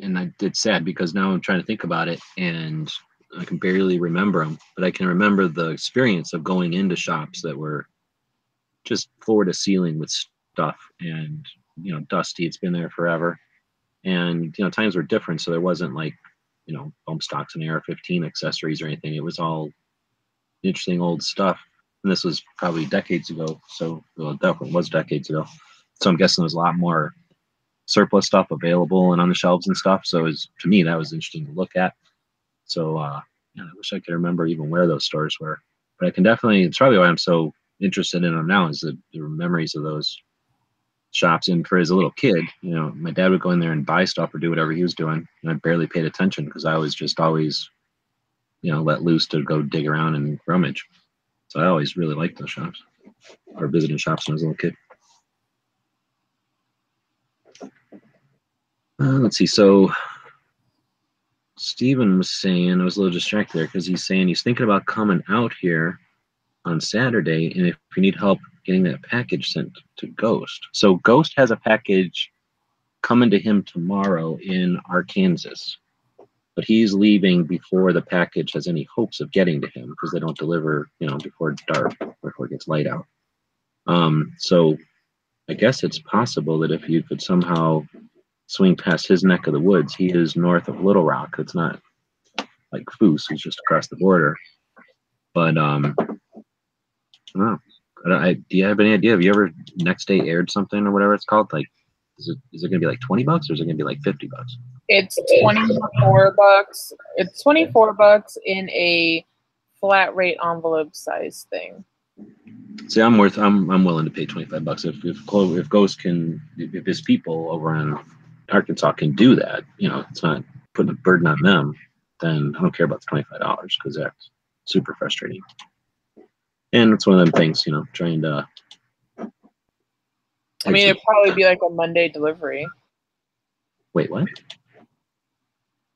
and it's sad because now I'm trying to think about it, and I can barely remember them. But I can remember the experience of going into shops that were just floor to ceiling with stuff, and dusty. It's been there forever, and times were different, so there wasn't like bump stocks and AR-15 accessories or anything. It was all interesting old stuff, and this was probably decades ago. So it definitely was decades ago. So I'm guessing there's a lot more surplus stuff available and on the shelves and stuff. So to me, that was interesting to look at. So I wish I could remember even where those stores were. But I can definitely, it's probably why I'm so interested in them now, is the memories of those shops. And for as a little kid, my dad would go in there and buy stuff or do whatever he was doing. And I barely paid attention because I was just always, let loose to go dig around and rummage. So I always really liked those shops, or visiting shops when I was a little kid. Let's see. So Steven was saying, I was a little distracted there because he's saying he's thinking about coming out here on Saturday, and if you need help getting that package sent to Ghost. So Ghost has a package coming to him tomorrow in Arkansas, but he's leaving before the package has any hopes of getting to him because they don't deliver, before dark, before it gets light out. So I guess it's possible that if you could somehow swing past his neck of the woods, he is north of Little Rock. It's not like Foos, who's just across the border. But I don't know. Do you have any idea? Have you ever next day aired something or whatever it's called? Like, is it going to be like $20 or is it going to be like $50? It's $24. It's $24 in a flat rate envelope size thing. See, I'm willing to pay $25 if Ghost can, if his people over in Arkansas can do that. It's not putting a burden on them. Then I don't care about the $25 because that's super frustrating. And it's one of them things, trying to. I mean, it'd probably be like a Monday delivery. Wait, what?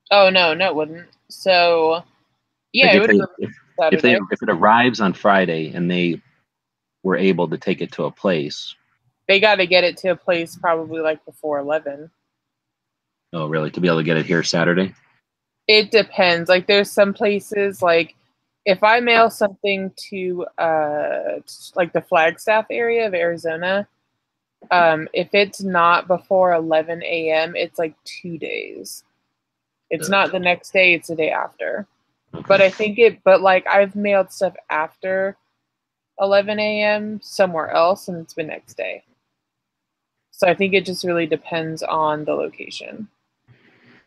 Oh no, it wouldn't. So, yeah, if it arrives on Friday and they were able to take it to a place, they got to get it to a place probably like before 11. Oh, really? To be able to get it here Saturday? It depends. Like, there's some places, like, if I mail something to, like, the Flagstaff area of Arizona, if it's not before 11 a.m., it's, like, 2 days. It's not the next day, it's the day after. Okay. But I've mailed stuff after 11 a.m. somewhere else, and it's been next day. So I think it just really depends on the location.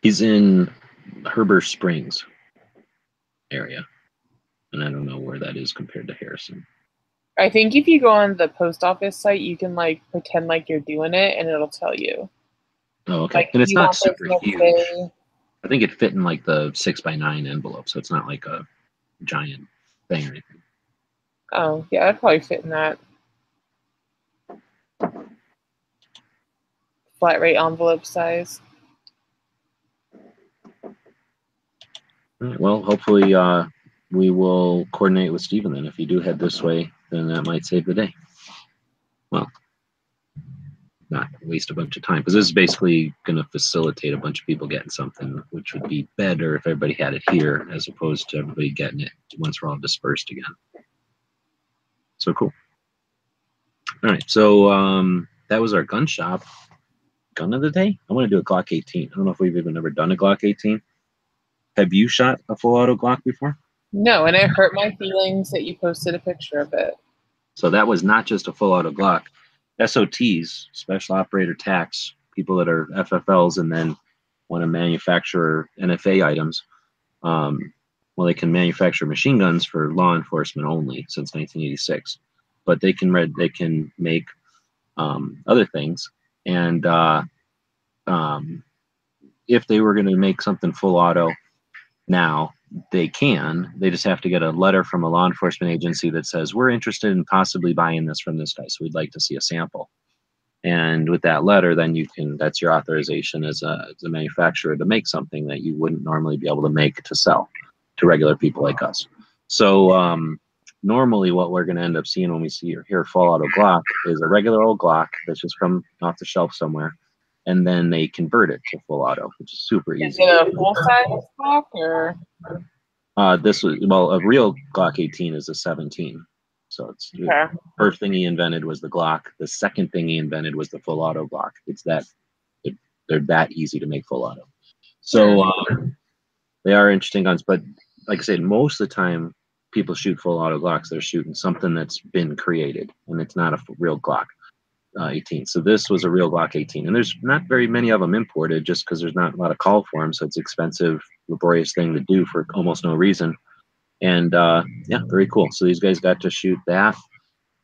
He's in Heber Springs area, and I don't know where that is compared to Harrison. I think if you go on the post office site, you can pretend like you're doing it, and it'll tell you. Oh, okay. And it's not super huge. I think it fit in like the 6x9 envelope, so it's not like a giant thing or anything. Oh, yeah, I'd probably fit in that flat rate envelope size. All right, well, hopefully we will coordinate with Steven then. If you do head this way, then that might save the day. Well, not waste a bunch of time, because this is basically going to facilitate a bunch of people getting something, which would be better if everybody had it here as opposed to everybody getting it once we're all dispersed again. So cool. All right, so that was our gun shop. Gun of the day? I want to do a Glock 18. I don't know if we've even ever done a Glock 18. Have you shot a full auto Glock before? No, and it hurt my feelings that you posted a picture of it. So that was not just a full auto Glock. SOTs, special operator tax, people that are FFLs and then want to manufacture NFA items. Well, they can manufacture machine guns for law enforcement only since 1986, but they can make other things. And if they were going to make something full auto now, they can. They just have to get a letter from a law enforcement agency that says, we're interested in possibly buying this from this guy, so we'd like to see a sample. And with that letter, then that's your authorization as a manufacturer to make something that you wouldn't normally be able to make to sell to regular people like us. So normally what we're going to end up seeing when we see or hear full auto Glock is a regular old Glock that's just come off the shelf somewhere, and then they convert it to full auto, which is super easy. Is it a full-size Glock or? A real Glock 18 is a 17. So it's Okay. the first thing he invented was the Glock. The second thing he invented was the full auto Glock. They're that easy to make full auto. So they are interesting guns, but like I said, most of the time people shoot full auto Glocks, they're shooting something that's been created, and it's not a real Glock 18. So this was a real Glock 18, and there's not very many of them imported just because there's not a lot of call for them. So it's expensive, laborious thing to do for almost no reason. And yeah, very cool. So these guys got to shoot that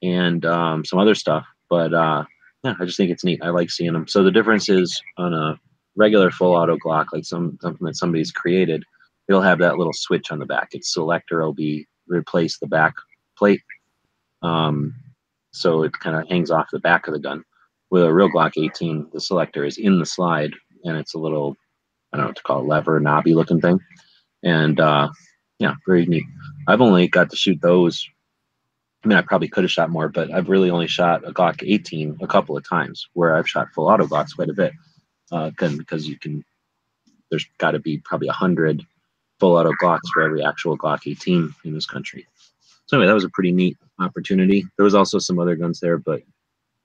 and some other stuff. But yeah, I just think it's neat. I like seeing them. So the difference is on a regular full auto Glock, like something that somebody's created, it'll have that little switch on the back. Its selector will be replace the back plate. So it kind of hangs off the back of the gun. With a real Glock 18, the selector is in the slide, and it's a little, I don't know what to call it, lever, knobby looking thing. And yeah, very neat. I've only got to shoot those. I mean, I probably could have shot more, but I've really only shot a Glock 18 a couple of times, where I've shot full auto Glocks quite a bit. Because there's got to be probably 100 full auto Glocks for every actual Glock 18 in this country. So anyway, that was a pretty neat opportunity. There was also some other guns there, but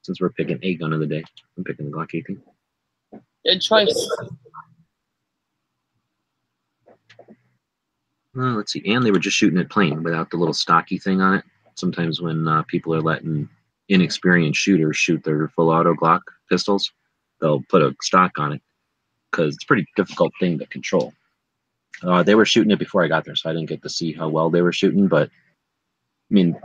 since we're picking a gun of the day, I'm picking the Glock 18. Good choice. Let's see. And they were just shooting it plain without the little stocky thing on it. Sometimes when people are letting inexperienced shooters shoot their full auto Glock pistols, they'll put a stock on it because it's a pretty difficult thing to control. They were shooting it before I got there, so I didn't get to see how well they were shooting, but I mean,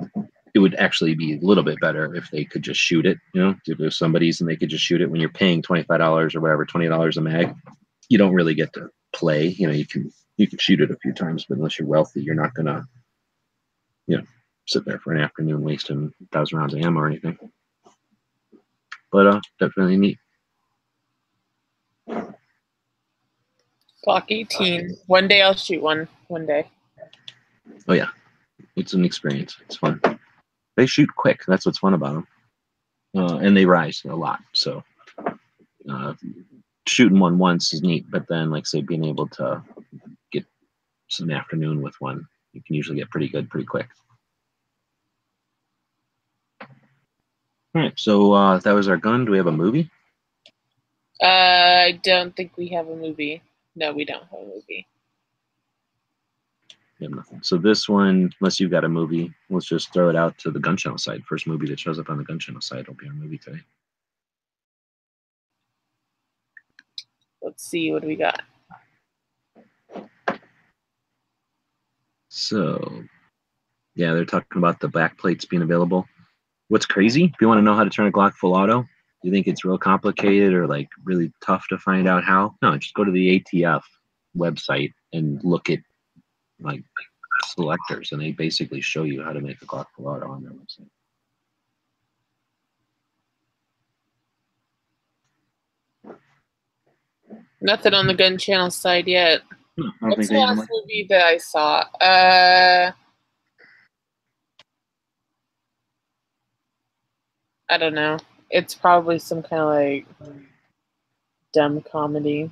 it would actually be a little bit better if they could just shoot it, you know, if there's somebody's and they could just shoot it. When you're paying $25 or whatever, $20 a mag, you don't really get to play. You know, you can shoot it a few times, but unless you're wealthy, you're not gonna, you know, sit there for an afternoon wasting 1,000 rounds of ammo or anything. But definitely neat. Glock 18. One day I'll shoot one. One day. Oh yeah, it's an experience. It's fun. They shoot quick. That's what's fun about them. And they rise a lot. So shooting one once is neat, but then, like say, being able to get some afternoon with one, you can usually get pretty good pretty quick. All right, so that was our gun. Do we have a movie? I don't think we have a movie. No, we don't have a movie. We have nothing. So this one, unless you've got a movie, let's just throw it out to the Gun Channel side. First movie that shows up on the Gun Channel side will be our movie today. Let's see, what do we got? So, yeah, they're talking about the back plates being available. What's crazy, if you want to know how to turn a Glock full auto, you think it's real complicated or like really tough to find out how? No, just go to the ATF website and look at like selectors, and they basically show you how to make a Glock full auto on their website. Nothing on the Gun Channel side yet. No, What's the last movie that I saw? I don't know. It's probably some kind of like dumb comedy.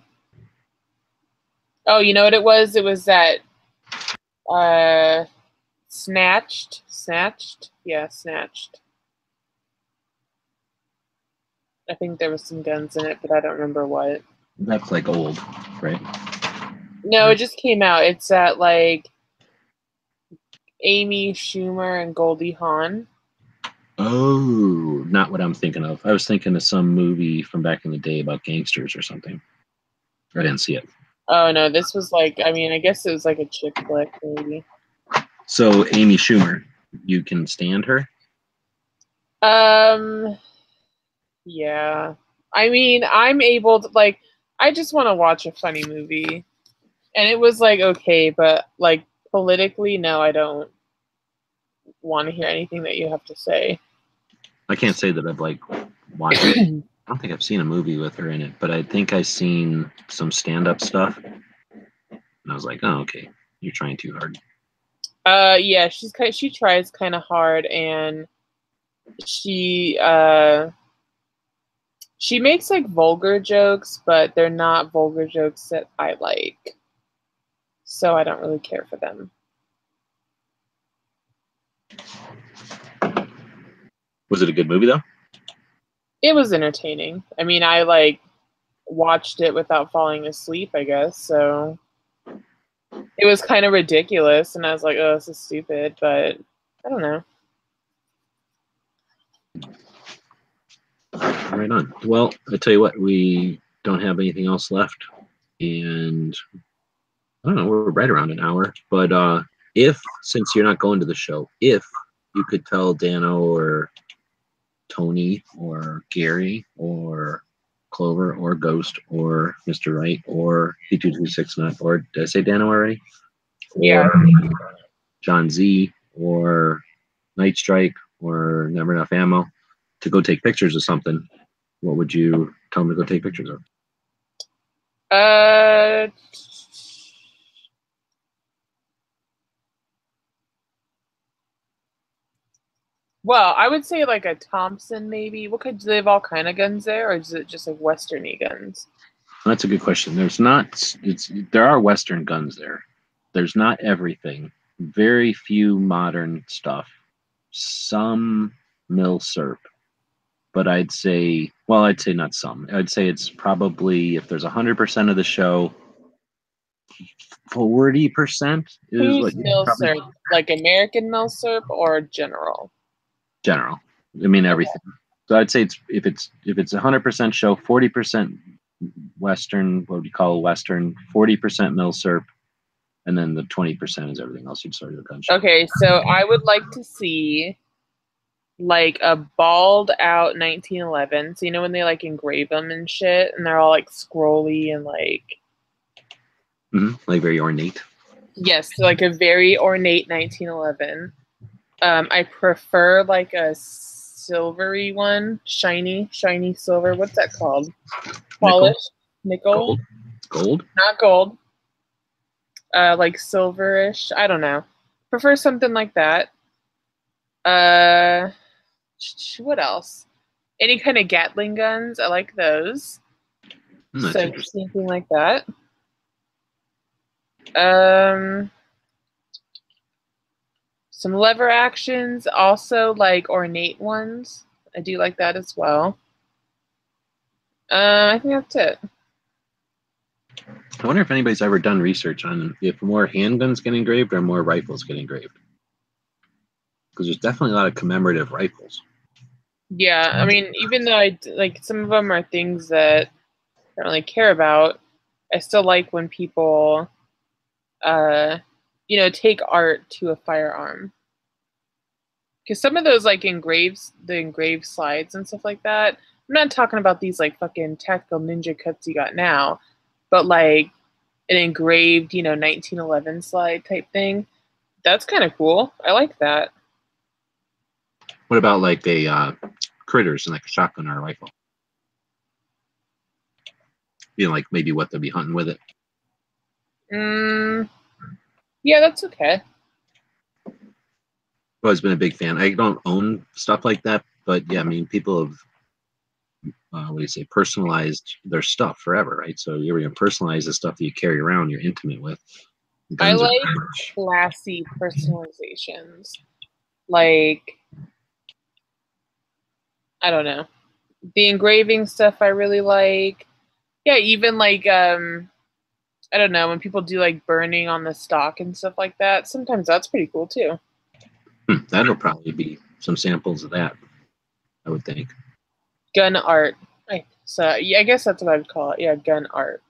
Oh, you know what it was? It was that Snatched. Yeah, Snatched. I think there was some guns in it, but I don't remember what. That's like old, right? No, it just came out. It's at like Amy Schumer and Goldie Hawn. Oh, not what I'm thinking of. I was thinking of some movie from back in the day about gangsters or something. I didn't see it. Oh no, this was like, I mean, I guess it was like a chick flick maybe. So Amy Schumer, you can stand her? Yeah. I mean, I'm able to, like, I just want to watch a funny movie. And it was like okay, but like politically, no, I don't want to hear anything that you have to say. I can't say that I've like watched it. I don't think I've seen a movie with her in it, but I think I've seen some stand-up stuff. And I was like, oh, okay, you're trying too hard. Yeah, she tries kind of hard, and she makes like vulgar jokes, but they're not vulgar jokes that I like. So I don't really care for them. Was it a good movie though? It was entertaining. I mean, I like watched it without falling asleep, I guess. So it was kind of ridiculous, and I was like, "Oh, this is stupid," but I don't know. Right on. Well, I tell you what, we don't have anything else left, and I don't know, we're right around an hour. But if, since you're not going to the show, if you could tell Dano or Tony or Gary or Clover or Ghost or Mr. Wright or P2269, or did I say Dano already? Yeah. Or John Z or Night Strike or Never Enough Ammo to go take pictures of something, what would you tell them to go take pictures of? Well, I would say like a Thompson, maybe. What could, do they have all kind of guns there, or is it just like Westerny guns? That's a good question. There are Western guns there. There's not everything. Very few modern stuff. Some milsurp, but I'd say not some. I'd say it's probably, if there's 100% of the show, 40% is Who's what you probably milsurp? Like American milsurp or general? general. I mean everything. So I'd say if it's 100% show, 40% Western, what would you call Western, 40% milsurp, and then the 20% is everything else you'd start your gun show. Okay, so I would like to see like a balled out 1911. So you know when they like engrave them and shit, and they're all like scrolly and like like very ornate. Yes, so like a very ornate 1911. I prefer like a silvery one, shiny silver. What's that called? Polished nickel. Gold. Not gold. Like silverish. I don't know. Prefer something like that. What else? Any kind of Gatling guns. I like those. So something like that. Some lever actions, also like ornate ones. I do like that as well. I think that's it. I wonder if anybody's ever done research on if more handguns get engraved or more rifles get engraved. Because there's definitely a lot of commemorative rifles. Yeah, I mean, even though I like some of them are things that I don't really care about, I still like when people, take art to a firearm. Because some of those like the engraved slides and stuff like that. I'm not talking about these like fucking tactical ninja cuts you got now, but like an engraved, 1911 slide type thing. That's kind of cool. I like that. What about like a critters and like a shotgun or a rifle? Like maybe what they'll be hunting with it. Yeah, that's okay. I've always been a big fan. I don't own stuff like that, but yeah, I mean, people have personalized their stuff forever, right? So you're going to personalize the stuff that you carry around, you're intimate with. Guns I like classy personalizations. Like, I don't know. The engraving stuff I really like. Yeah, even like, I don't know, when people do like burning on the stock and stuff like that, sometimes that's pretty cool too. That'll probably be some samples of that. I would think. Gun art. So yeah, I guess that's what I'd call it. Yeah, gun art.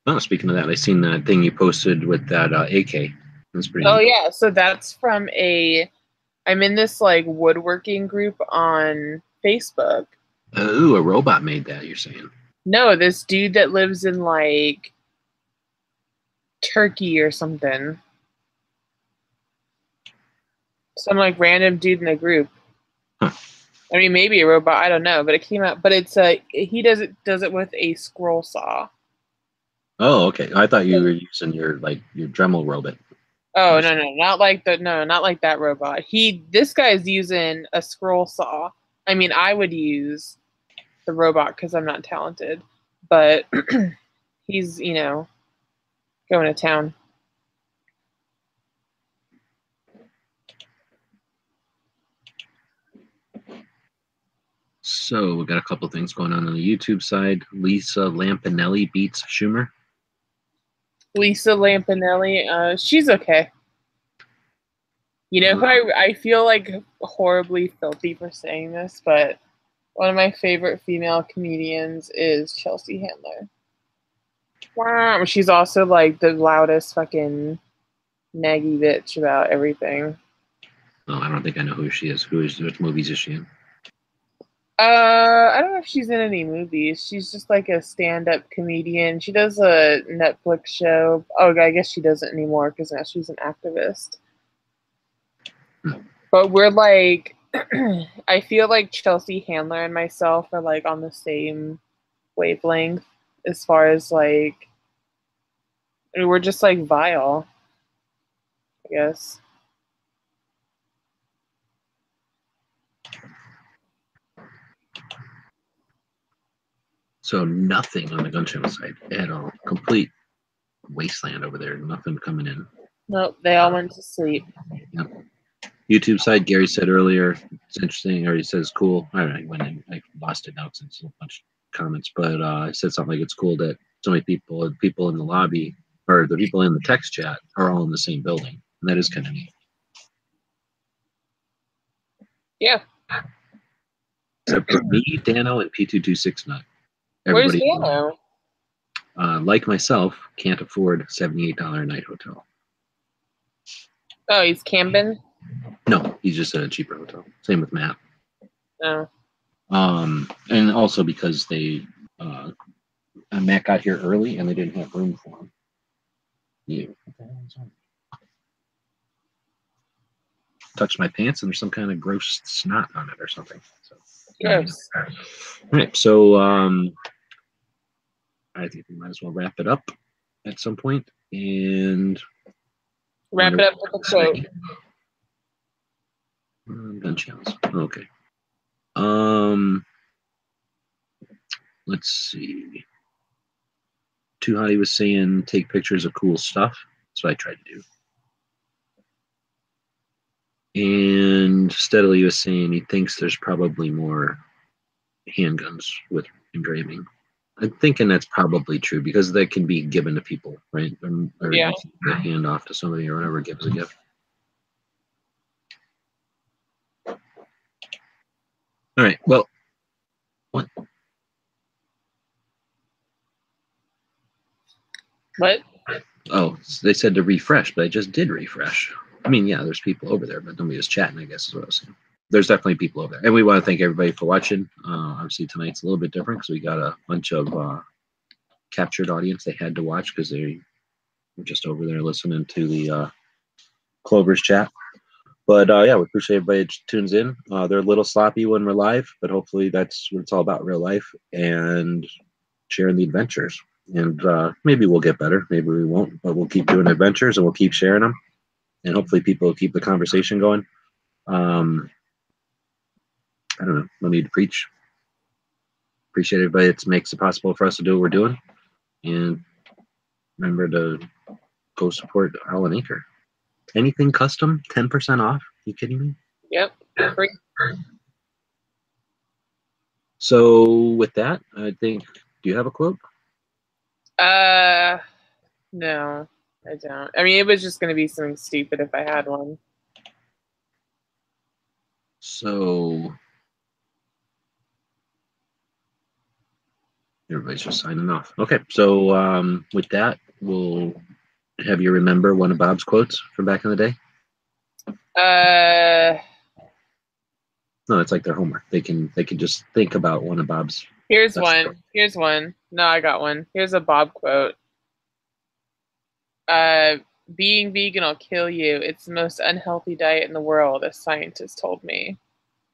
Oh, speaking of that, I seen that thing you posted with that AK. That's pretty Oh neat. yeah, so that's from I'm in this like woodworking group on Facebook. Oh, a robot made that, you're saying? No, this dude that lives in like Turkey or something. Some like random dude in the group. Huh. I mean, maybe a robot. I don't know, but it came out. But it's he does it with a scroll saw. Oh, okay. I thought you were using your Dremel robot. Oh no, not like that robot. This guy's using a scroll saw. I mean, I would use the robot because I'm not talented, but he's going to town. So we got a couple things going on the YouTube side. Lisa Lampanelli beats Schumer. Lisa Lampanelli, she's okay. You know who I feel like horribly filthy for saying this, but one of my favorite female comedians is Chelsea Handler. Wow, she's also like the loudest fucking naggy bitch about everything. Oh, I don't think I know who she is. Which movies is she in? I don't know if she's in any movies. She's just like a stand-up comedian. She does a Netflix show. Oh, I guess she doesn't anymore because now she's an activist. But we're like, I feel like Chelsea Handler and myself are like on the same wavelength as far as like, we're just like vile, I guess. So nothing on the gun channel side at all. Complete wasteland over there. Nothing coming in. Nope, they all went to sleep. Yep. YouTube side, Gary said earlier, it's interesting, or he says cool. I don't know, I lost it now since a bunch of comments, but I said something like it's cool that so many people in the lobby, or the people in the text chat, are all in the same building. And that is kind of neat. Yeah. Except for me, Dano, and P226 Nut. Where's Everybody, Dano? like myself, can't afford $78 a night hotel. Oh, he's camping? No, he's just at a cheaper hotel. Same with Matt. Oh. And also because Matt got here early and they didn't have room for him. You touched my pants and there's some kind of gross snot on it or something. So, Gross. All right, so I think we might as well wrap it up at some point and wrap it up with a quote. Gun channels. Okay. Let's see. Too Hottie was saying take pictures of cool stuff. That's what I tried to do. And Steadily was saying he thinks there's probably more handguns with engraving. I'm thinking that's probably true because that can be given to people, right? Or Yeah. the hand off to somebody or whatever gives a gift. All right. Well, what? What? Oh, they said to refresh, but I just did refresh. I mean, yeah, there's people over there, but nobody was chatting, I guess is what I was saying. There's definitely people over there. And we want to thank everybody for watching. Obviously, tonight's a little bit different because we got a bunch of captured audience they had to watch because they were just over there listening to the Clover's chat. But yeah, we appreciate everybody that tunes in. They're a little sloppy when we're live, but hopefully that's what it's all about, real life and sharing the adventures. And maybe we'll get better. Maybe we won't, but we'll keep doing adventures and we'll keep sharing them. And hopefully people will keep the conversation going. I don't know. No need to preach. Appreciate everybody that makes it possible for us to do what we're doing. And remember to go support Alan Anchor. Anything custom, 10% off. You kidding me? Yep. Free. So with that, I think, do you have a quote? No, I don't. I mean, it was just going to be something stupid if I had one. So Everybody's just signing off. Okay, so with that, we'll have you remember one of Bob's quotes from back in the day. No, it's like their homework. They can just think about one of Bob's. Here's one. No, I got one. Here's a Bob quote. Being vegan will kill you. It's the most unhealthy diet in the world, a scientist told me.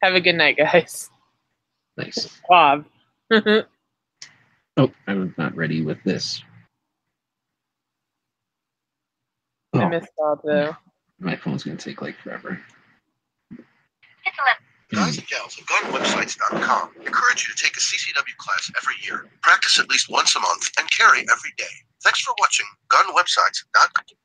Have a good night, guys. Nice. Bob. Oh, I'm not ready with this. I miss Bob, though. My phone's going to take like forever. It's 11. Guys and gals at gunwebsites.com encourage you to take a CCW class every year, practice at least once a month, and carry every day. Thanks for watching gunwebsites.com.